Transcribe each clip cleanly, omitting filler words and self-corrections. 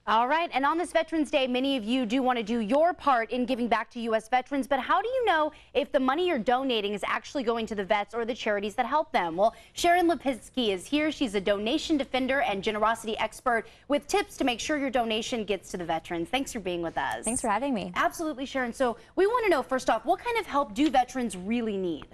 All right, and on this Veterans Day, many of you do want to do your part in giving back to U.S. veterans, but how do you know if the money you're donating is actually going to the vets or the charities that help them? Well, Sharon Lipinski is here. She's a donation defender and generosity expert with tips to make sure your donation gets to the veterans. Thanks for being with us. Thanks for having me. Absolutely, Sharon. So we want to know, first off, what kind of help do veterans really need?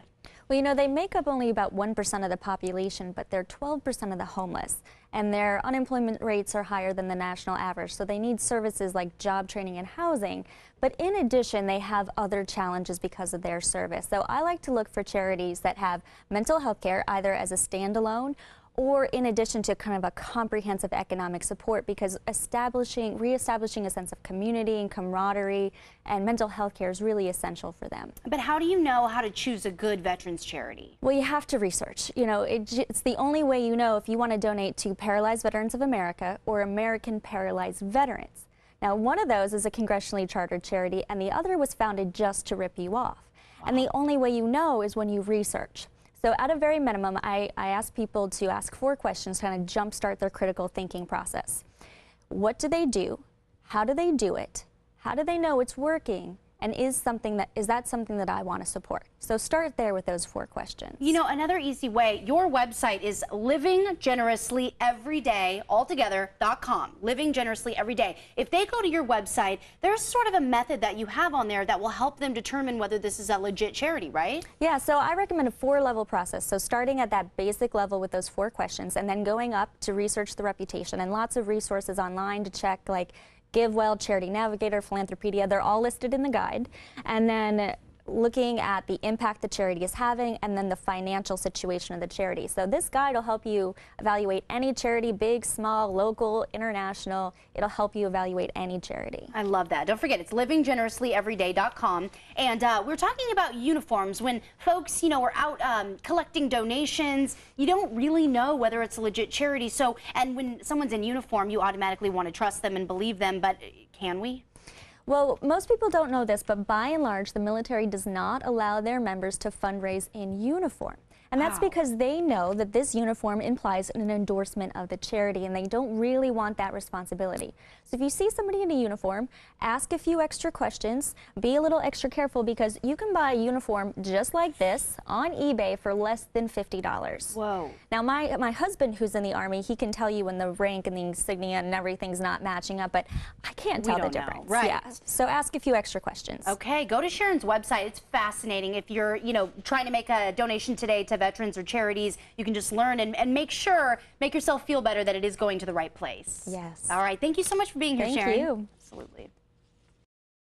Well, you know, they make up only about 1% of the population, but they're 12% of the homeless, and their unemployment rates are higher than the national average, so they need services like job training and housing. But in addition, they have other challenges because of their service. So I like to look for charities that have mental health care, either as a standalone or in addition to kind of a comprehensive economic support, because reestablishing a sense of community and camaraderie and mental health care is really essential for them. But how do you know how to choose a good veterans charity? Well, you have to research. You know, it's the only way you know if you want to donate to Paralyzed Veterans of America or American Paralyzed Veterans. Now, one of those is a congressionally chartered charity, and the other was founded just to rip you off. Wow. And the only way you know is when you research. So at a very minimum, I ask people to ask 4 questions to kind of jumpstart their critical thinking process. What do they do? How do they do it? How do they know it's working? And is that something that I want to support? So start there with those 4 questions. You know, another easy way, your website is livinggenerouslyEveryday.com. Living Generously Every Day. If they go to your website, there's sort of a method that you have on there that will help them determine whether this is a legit charity, right? Yeah, so I recommend a 4-level process. So starting at that basic level with those 4 questions and then going up to research the reputation, and lots of resources online to check, like GiveWell, Charity Navigator, Philanthropedia, they're all listed in the guide. And then looking at the impact the charity is having and then the financial situation of the charity. So this guide will help you evaluate any charity, big, small, local, international. It'll help you evaluate any charity. I love that. Don't forget, it's livinggenerouslyEveryday.com. And we're talking about uniforms. When folks, you know, are out collecting donations, you don't really know whether it's a legit charity. So, and when someone's in uniform, you automatically want to trust them and believe them, but can we? Well, most people don't know this, but by and large, the military does not allow their members to fundraise in uniform. And that's because they know that this uniform implies an endorsement of the charity, and they don't really want that responsibility. So if you see somebody in a uniform, ask a few extra questions, be a little extra careful, because you can buy a uniform just like this on eBay for less than $50. Whoa. Now, my husband, who's in the Army, he can tell you when the rank and the insignia and everything's not matching up, but I can't tell the difference. Right. Yeah. So ask a few extra questions. Okay, go to Sharon's website. It's fascinating. If you're, you know, trying to make a donation today to veterans or charities, you can just learn and make yourself feel better that it is going to the right place. Yes. All right. Thank you so much for being here, Sharon. Thank you. Absolutely.